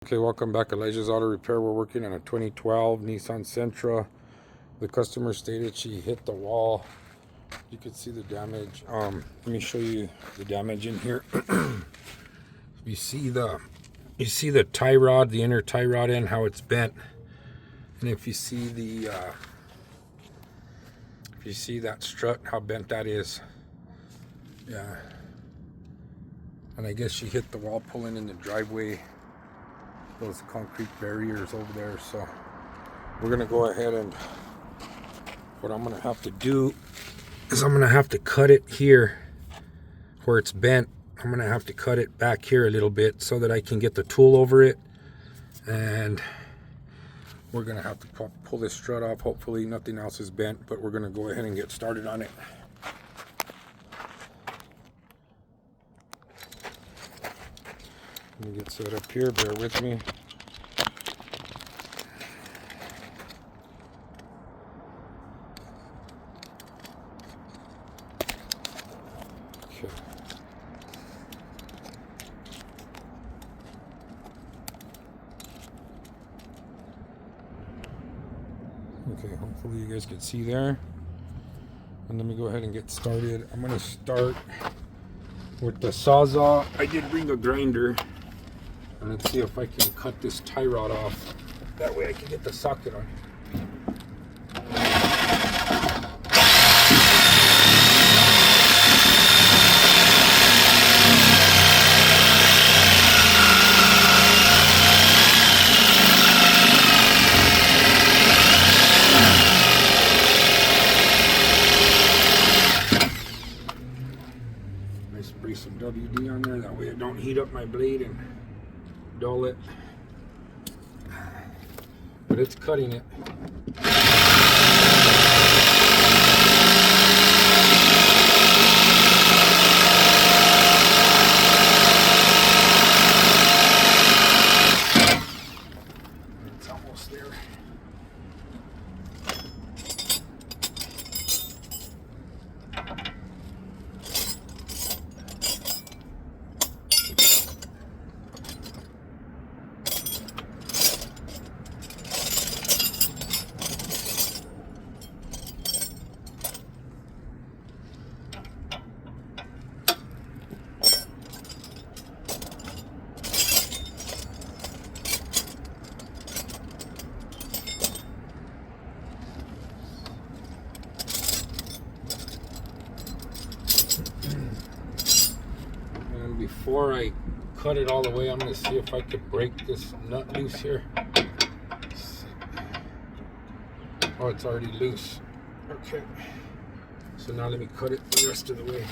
Okay, welcome back. Elijah's Auto Repair. We're working on a 2012 Nissan Sentra. The customer stated she hit the wall. You could see the damage. Let me show you the damage in here. You see the tie rod, the inner tie rod end, how it's bent. And if you see that strut, how bent that is. Yeah. And I guess she hit the wall pulling in the driveway. Those concrete barriers over there. So we're gonna go ahead, and what I'm gonna have to do is I'm gonna have to cut it here where it's bent. I'm gonna have to cut it back here a little bit so that I can get the tool over it, and we're gonna have to pull this strut off. Hopefully nothing else is bent, but we're gonna go ahead and get started on it. Let me get set up here, bear with me. Okay, hopefully you guys can see there. And let me go ahead and get started. I'm gonna start with the Sawzall. I did bring a grinder. And let's see if I can cut this tie rod off. That way I can get the socket on. I spray some WD on there, that way I don't heat up my blade and dull it. But it's cutting it. It's almost there. Before I cut it all the way, I'm going to see if I could break this nut loose here. Oh, it's already loose. Okay. So now let me cut it the rest of the way.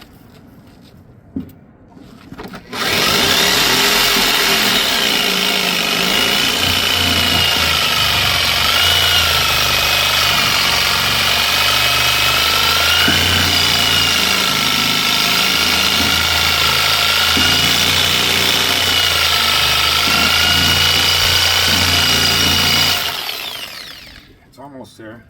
Almost there.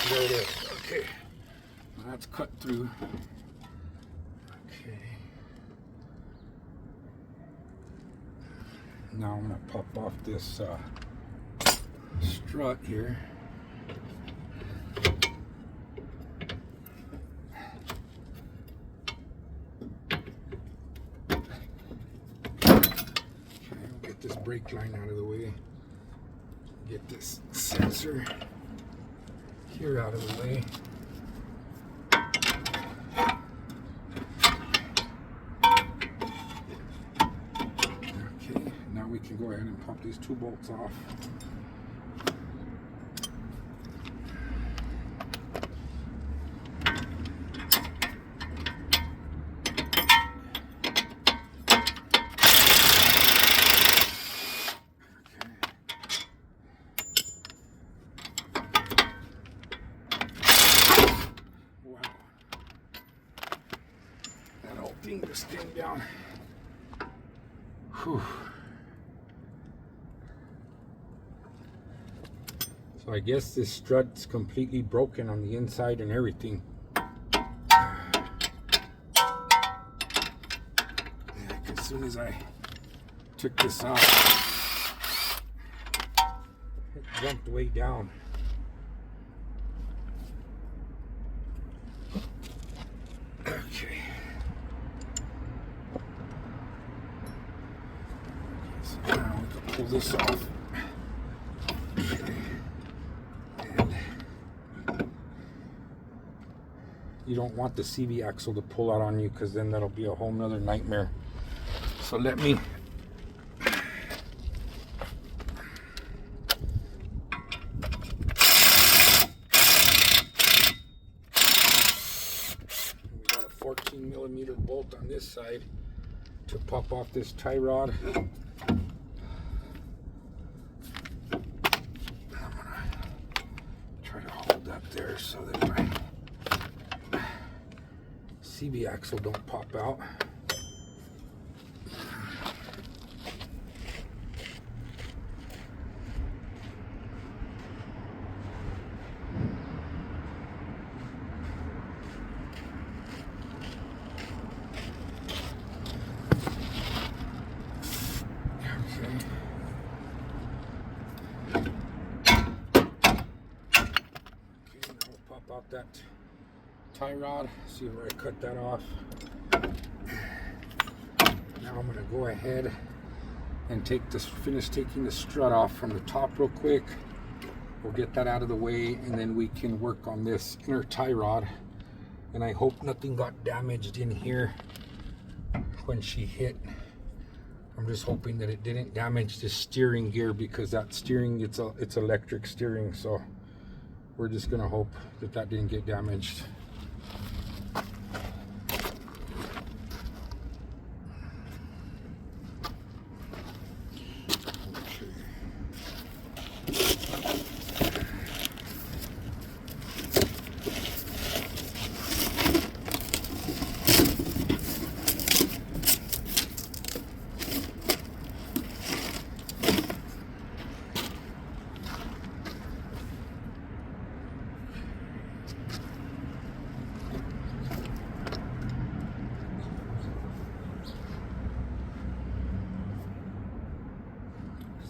There it is. Okay. That's cut through. Okay. Now I'm going to pop off this strut here. Okay, I'll get this brake line out of the way. Get this sensor here out of the way. We can go ahead and pop these two bolts off. Wow. That whole thing just came down. Whew. So I guess this strut's completely broken on the inside and everything. As soon as I took this out, it jumped way down. Okay. So now we can pull this off. And you don't want the CV axle to pull out on you, because then that'll be a whole nother nightmare. So let me we got a 14mm bolt on this side to pop off this tie rod. I'm gonna try to hold that there so that my CV axle don't pop out. Out that tie rod, see where I cut that off. Now I'm going to go ahead and finish taking the strut off from the top real quick. We'll get that out of the way, and then we can work on this inner tie rod. And I hope nothing got damaged in here when she hit. I'm just hoping that it didn't damage the steering gear, because that steering, it's electric steering, so we're just gonna hope that that didn't get damaged.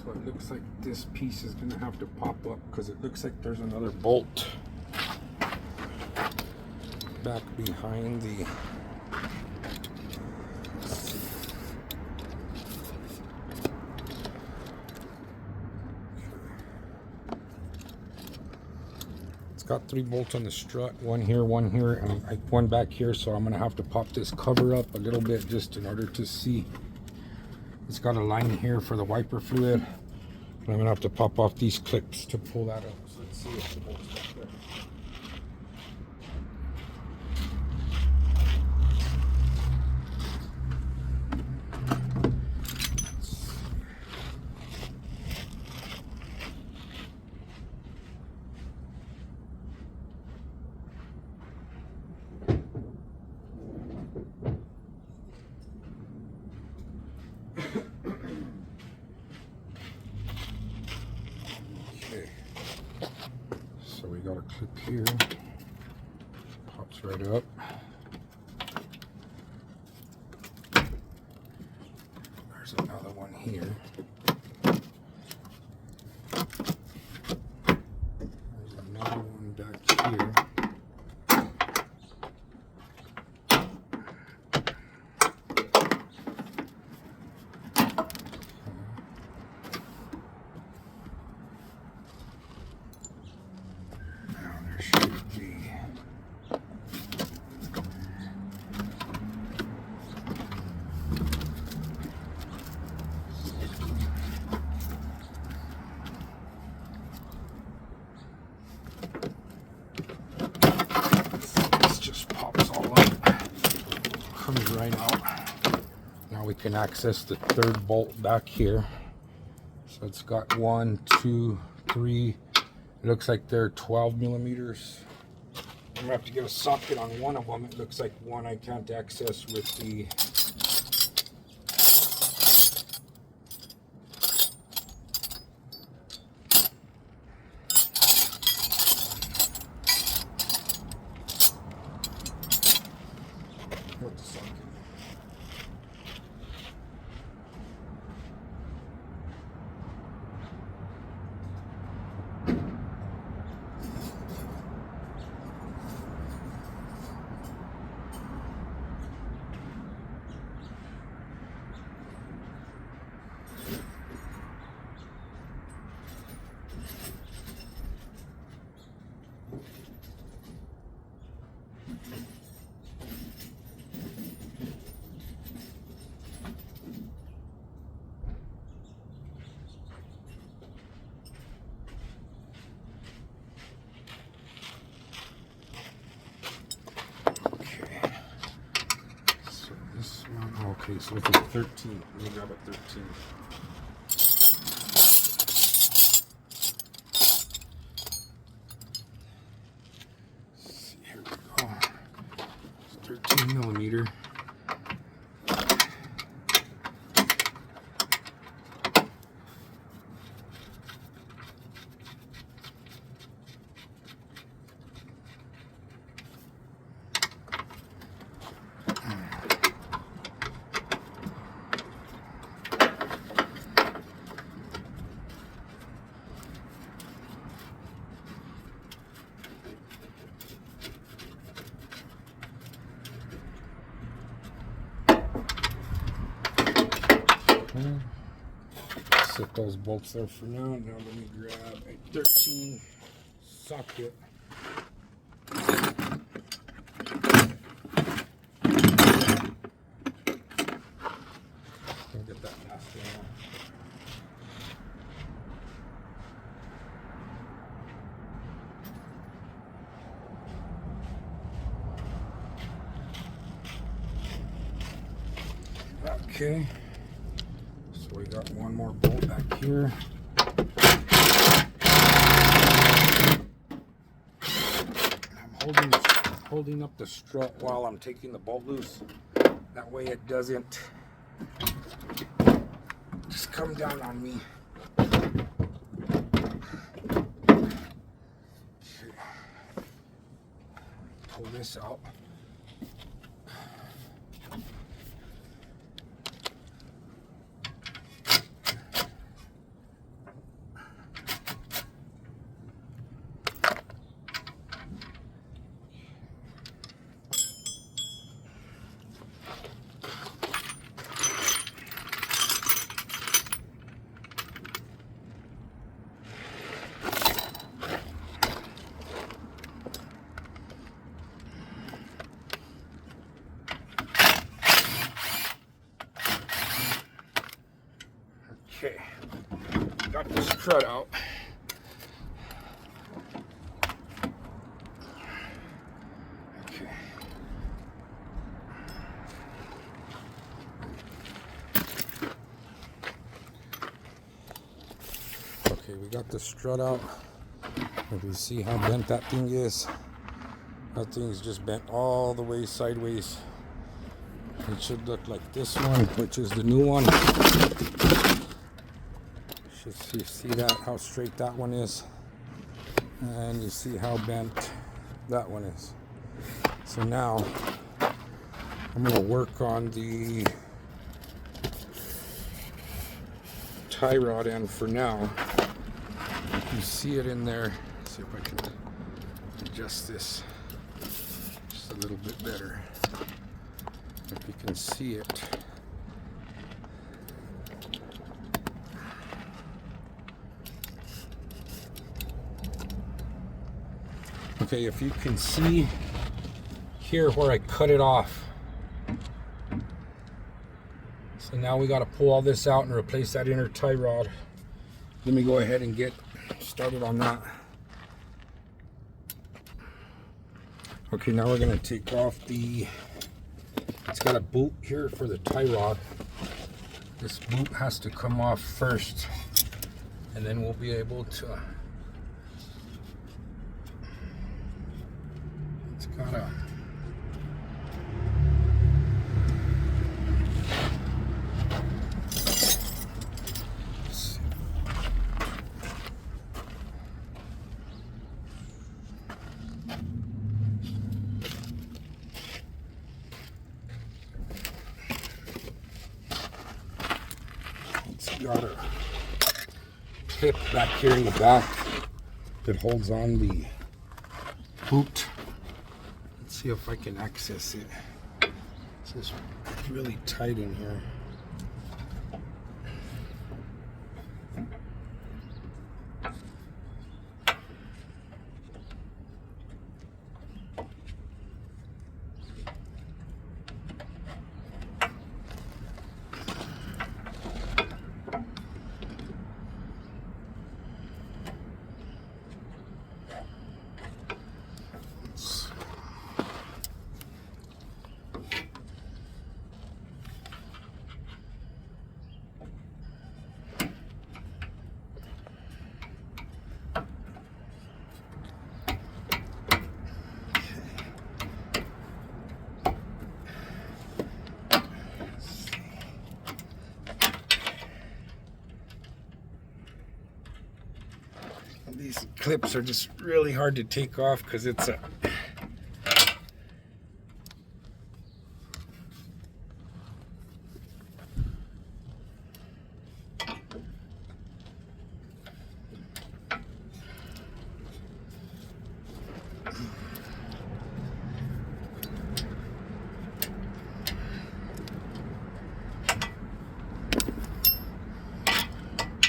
So it looks like this piece is going to have to pop up, because it looks like there's another bolt back behind the... It's got 3 bolts on the strut, one here, and one back here, so I'm going to have to pop this cover up a little bit just in order to see. It's got a line here for the wiper fluid. And I'm gonna have to pop off these clips to pull that up. So let's see if the bolt's back there. So we got a clip here, pops right up. There's another one here. There's another one back here. Comes right out. Now we can access the 3rd bolt back here. So it's got 1, 2, 3. It looks like they're 12mm. I'm gonna have to get a socket on one of them. It looks like one I can't access with the Okay, so it's a 13. Let me grab a 13. Let's see, here we go. It's 13 millimeter. Set those bolts there for now. Now let me grab a 13 socket. I'll get that last one off. Okay, so we got one more bolt back here. I'm holding up the strut while I'm taking the bolt loose. That way it doesn't just come down on me. Okay. Pull this out. Okay, got the strut out. Okay. Okay, we got the strut out. If you see how bent that thing is, that thing's just bent all the way sideways. It should look like this one, which is the new one. You see that, how straight that one is, and you see how bent that one is. So now I'm going to work on the tie rod end for now. You see it in there. Let's see if I can adjust this just a little bit better. If you can see it. Okay, if you can see here where I cut it off. So now we got to pull all this out and replace that inner tie rod. Let me go ahead and get started on that. Okay, now we're going to take off it's got a boot here for the tie rod. This boot has to come off first, and then we'll be able to, it's got a, got a clip back here in the back that holds on the boot. Let's see if I can access it. It's just really tight in here. These clips are just really hard to take off because it's a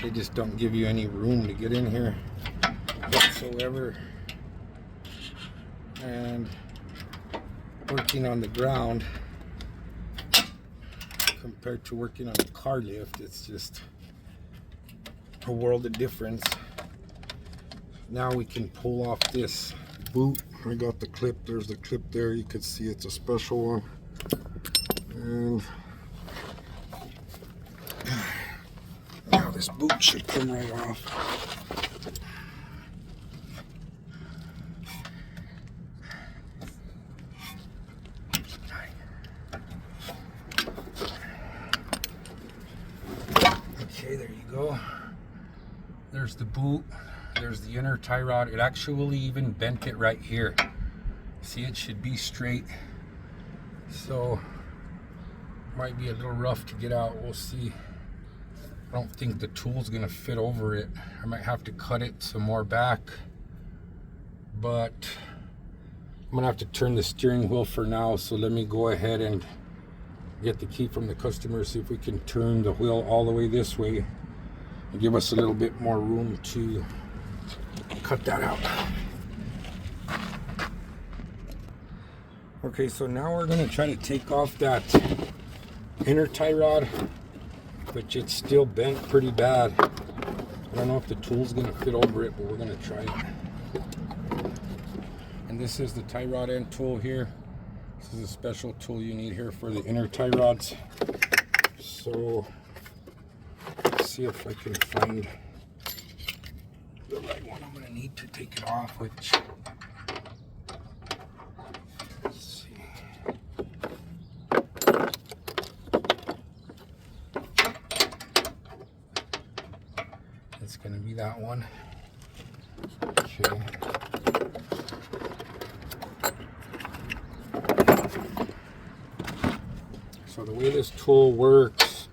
they just don't give you any room to get in here whatsoever. And working on the ground compared to working on a car lift, it's just a world of difference. Now we can pull off this boot. I got the clip, there's the clip there, you can see it's a special one. And now this boot should come right off. Okay, there you go. There's the boot. There's the inner tie rod. It actually even bent it right here. See, it should be straight. So, might be a little rough to get out. We'll see. I don't think the tool's gonna fit over it. I might have to cut it some more back. But I'm gonna have to turn the steering wheel for now. So let me go ahead and get the key from the customer, see if we can turn the wheel all the way this way and give us a little bit more room to cut that out. Okay, so now we're going to try to take off that inner tie rod, which it's still bent pretty bad. I don't know if the tool's going to fit over it, but we're going to try it. And this is the tie rod end tool here. This is a special tool you need here for the inner tie rods. So let's see if I can find the right one. I'm going to need to take it off, which, let's see. It's going to be that one. Okay. So the way this tool works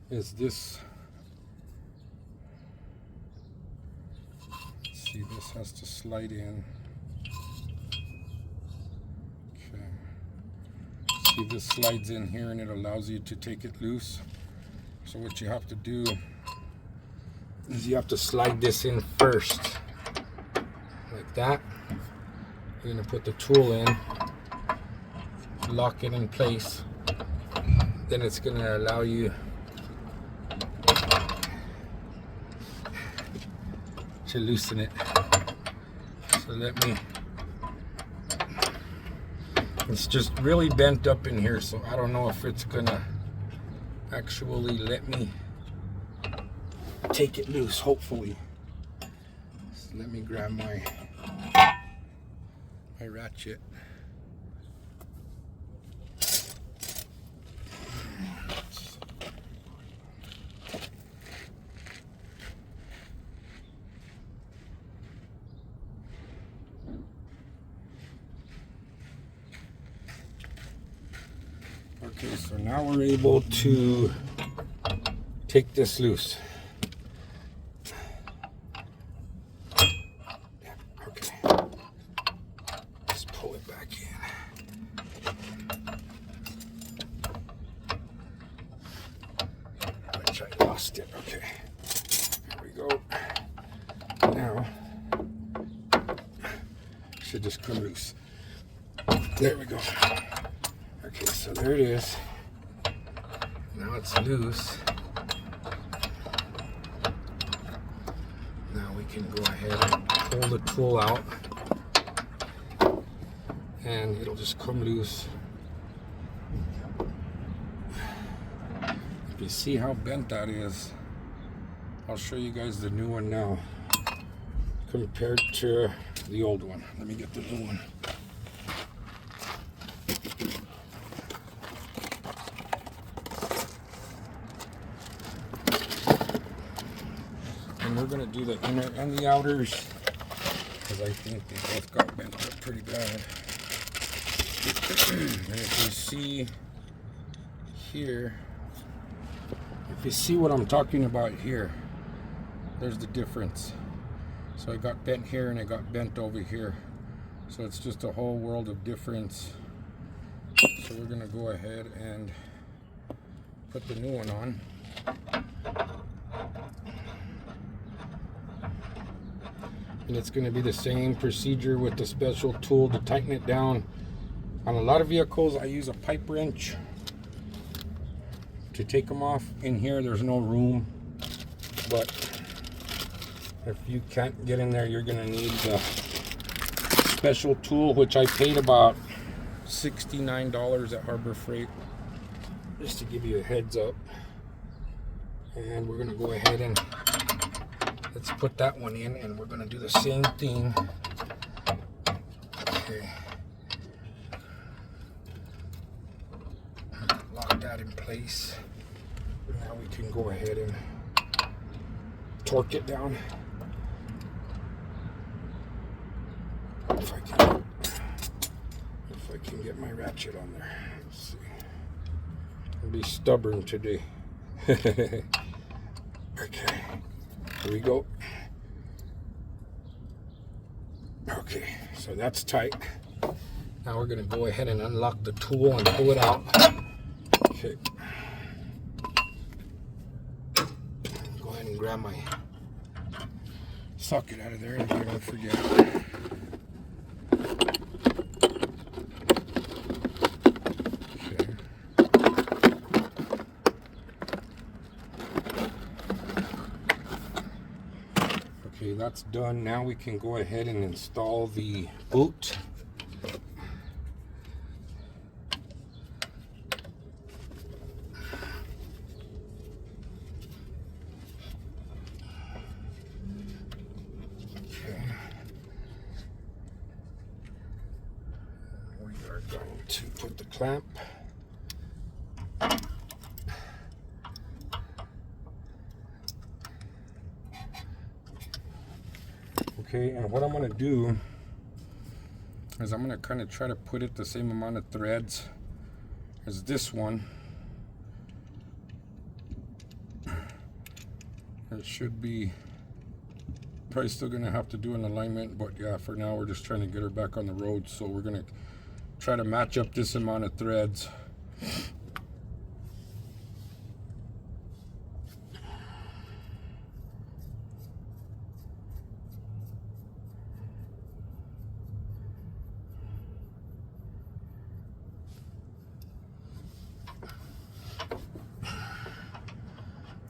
is this. See, this has to slide in. Okay. See, this slides in here and it allows you to take it loose. So what you have to do is you have to slide this in first, like that. You're gonna put the tool in, lock it in place, then it's going to allow you to loosen it. So let me, it's just really bent up in here, so I don't know if it's going to actually let me take it loose, hopefully. So let me grab my ratchet. Okay, so now we're able to take this loose. Okay, let's pull it back in. Which I lost it. Okay, there we go. Now, should just come loose. There we go. Okay, so there it is. Now it's loose. Now we can go ahead and pull the tool out and it'll just come loose. If you see how bent that is, I'll show you guys the new one now compared to the old one. Let me get the new one. we're going to do the inner and the outers, because I think they both got bent up pretty bad. And if you see here, if you see what I'm talking about here, there's the difference. So I got bent here and I got bent over here. So it's just a whole world of difference. So we're going to go ahead and put the new one on. And it's going to be the same procedure with the special tool to tighten it down. On a lot of vehicles, I use a pipe wrench to take them off. In here, there's no room. But if you can't get in there, you're going to need the special tool, which I paid about $69 at Harbor Freight, just to give you a heads up. And we're going to go ahead and let's put that one in, and we're going to do the same thing. Okay. Lock that in place. Now we can go ahead and torque it down. If I can get my ratchet on there. Let's see. I'll be stubborn today. Okay. Here we go. Okay, so that's tight. Now we're going to go ahead and unlock the tool and pull it out. Okay. Go ahead and grab my socket out of there if I don't forget. Okay, that's done. Now we can go ahead and install the boot. Okay. We are going to put the clamp. Okay, and what I'm going to do is I'm going to kind of try to put it the same amount of threads as this one. It should be probably still going to have to do an alignment, but yeah, for now we're just trying to get her back on the road. So we're going to try to match up this amount of threads.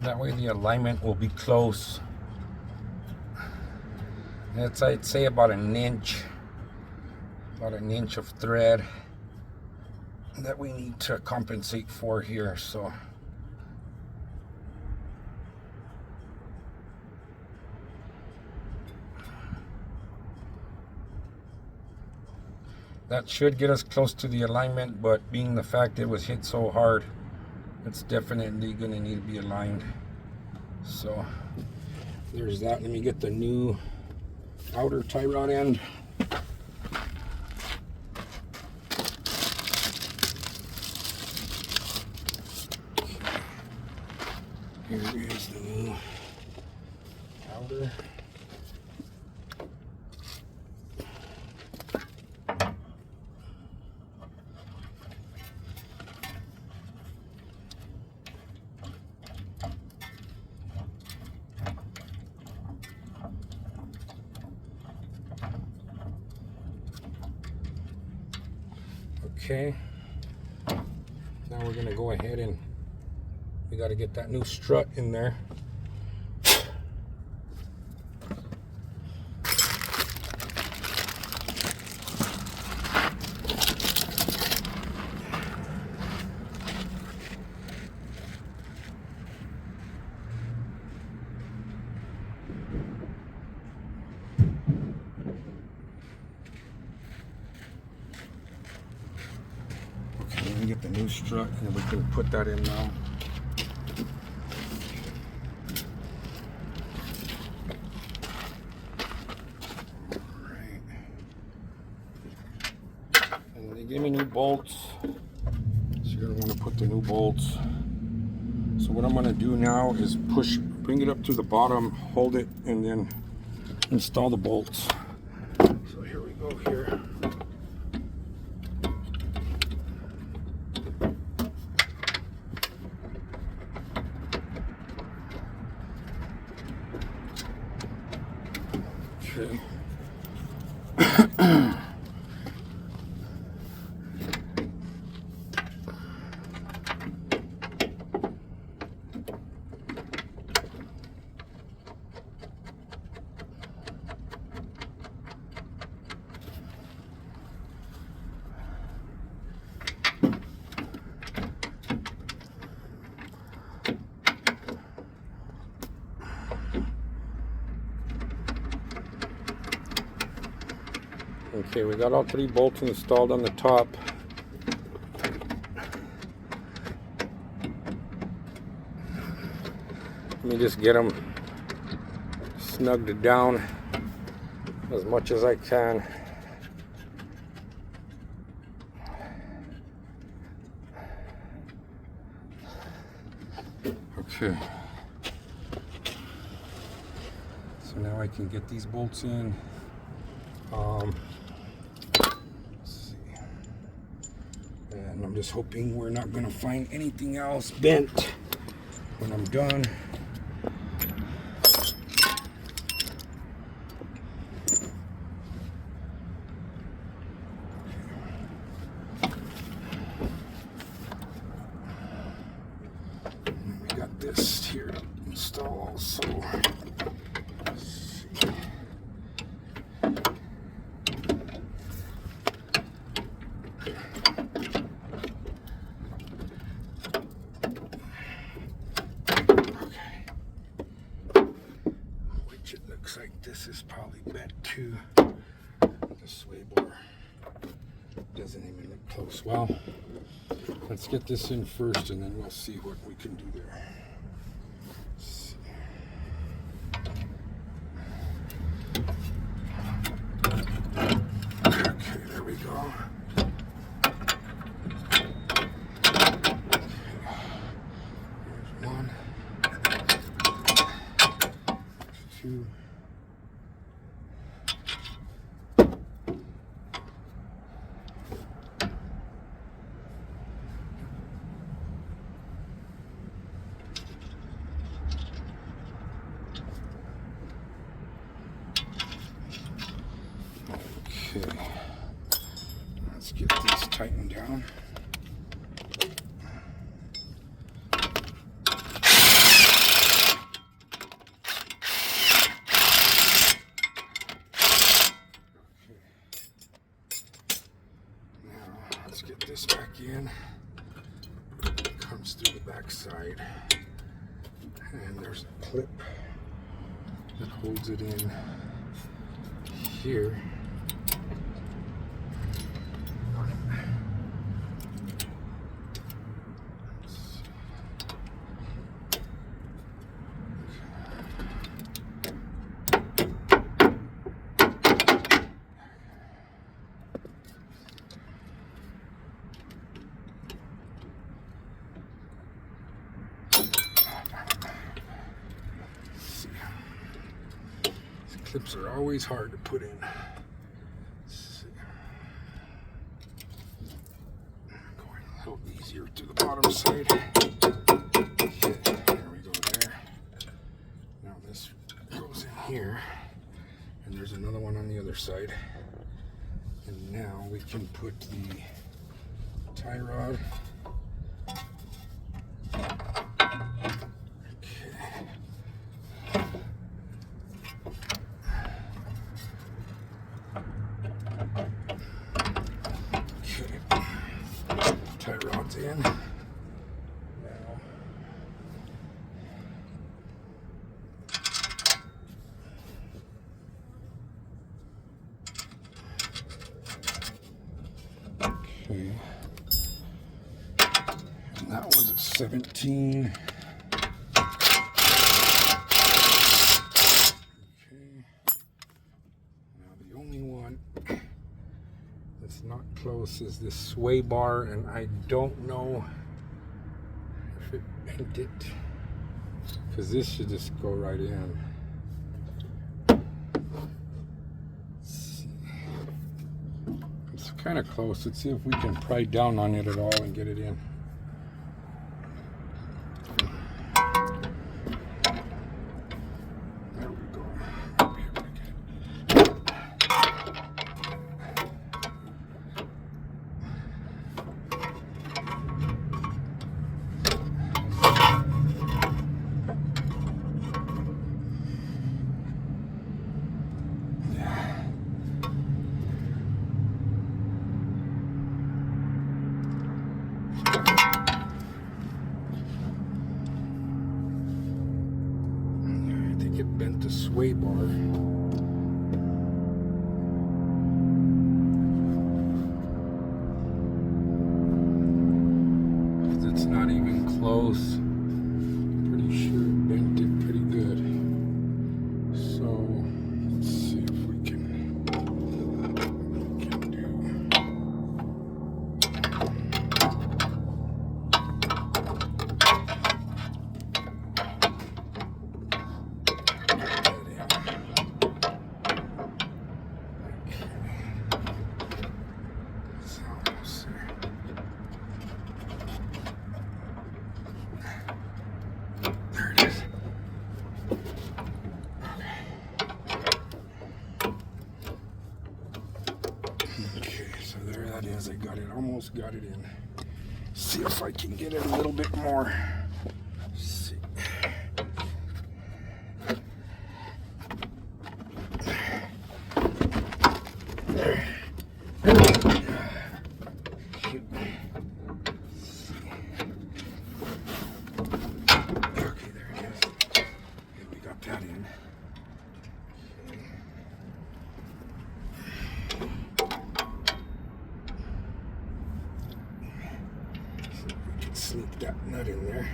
That way the alignment will be close. It's, I'd say, about an inch of thread that we need to compensate for here. So that should get us close to the alignment, but being the fact it was hit so hard, it's definitely going to need to be aligned. So there's that. Let me get the new outer tie rod end. Here is the new outer. Okay, now we're going to go ahead and we got to get that new strut in there. Get the new strut and we can put that in now. bolts. So you're going to want to put the new bolts. So what I'm going to do now is bring it up to the bottom, hold it, and then install the bolts. So here we go here. Okay. Okay, we got all 3 bolts installed on the top. Let me just get them snugged down as much as I can. Okay. So now I can get these bolts in. And I'm just hoping we're not going to find anything else bent when I'm done. We got this here to install also. Looks like this is probably bent too. The sway bar doesn't even look close. Well, let's get this in first and then we'll see what we can do there. Okay, there we go. Here's 1, 2. Okay, let's get these tightened down. Let's get this back in. It comes through the back side. And there's a clip that holds it in here. Clips are always hard to put in. Going a little easier to the bottom side. Okay, there we go there. Now this goes in here, and there's another one on the other side. And now we can put the tie rod. Tie rods in. Now okay. And that one's at 17. not close, is this sway bar, and I don't know if it bent it, because this should just go right in. It's kind of close. Let's see if we can pry down on it at all and get it in. There we go. I'll be able to get it. It bent the sway bar. It's not even close. Pretty sure it bent it pretty good. So let's see if we can do. I got it, almost got it in. See if I can get it a little bit more. Let's see. Shoot. Okay, there it is. Okay, we got that in. Sneak that nut in there.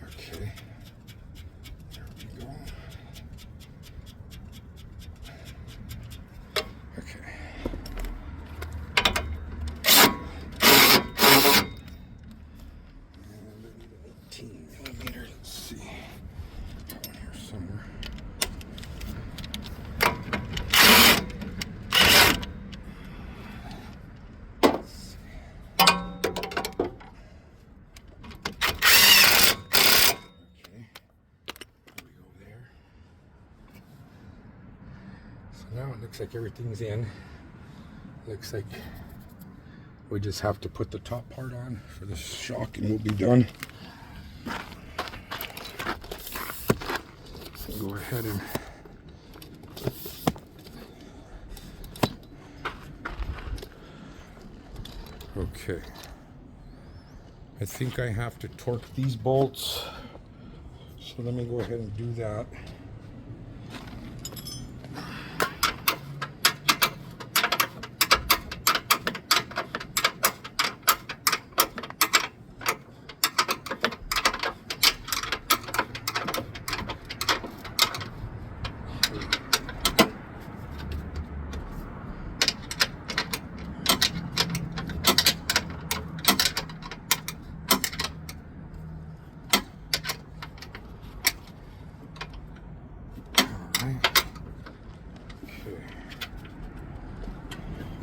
Okay. There we go. Okay. 18mm, let's see. Got one here somewhere. Let's see. Okay, there we go there. So now it looks like everything's in. Looks like we just have to put the top part on for the shock and we'll be done. So go ahead and okay. I think I have to torque these bolts. So let me go ahead and do that.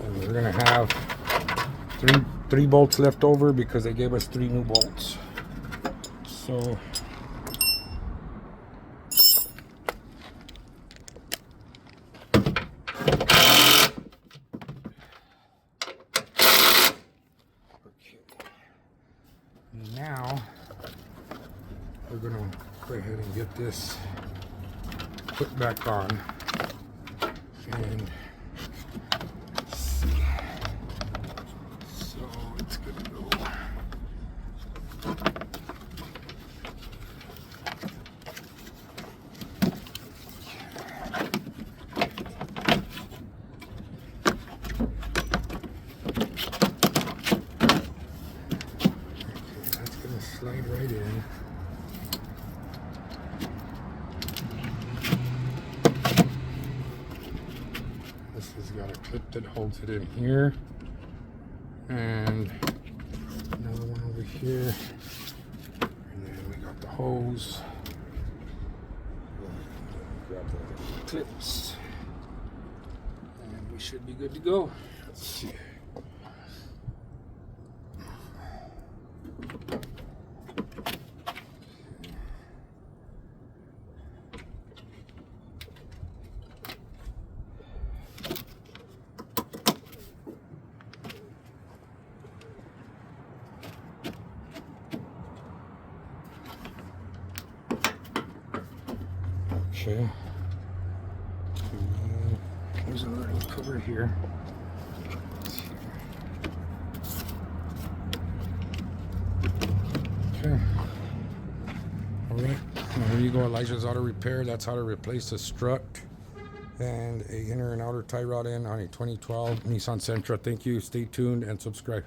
And we're gonna have three bolts left over because they gave us 3 new bolts. So now we're gonna go ahead and get this put back on and see. So it's gonna go. slide right in. This has got a clip that holds it in here, and another one over here, and then we got the hose. Grab the clips, and we should be good to go. Let's see. Okay. There's another cover here. Okay. Alright. Well, here you go. Elijah's Auto Repair. That's how to replace a strut and a inner and outer tie rod end on a 2012 Nissan Sentra. Thank you. Stay tuned and subscribe.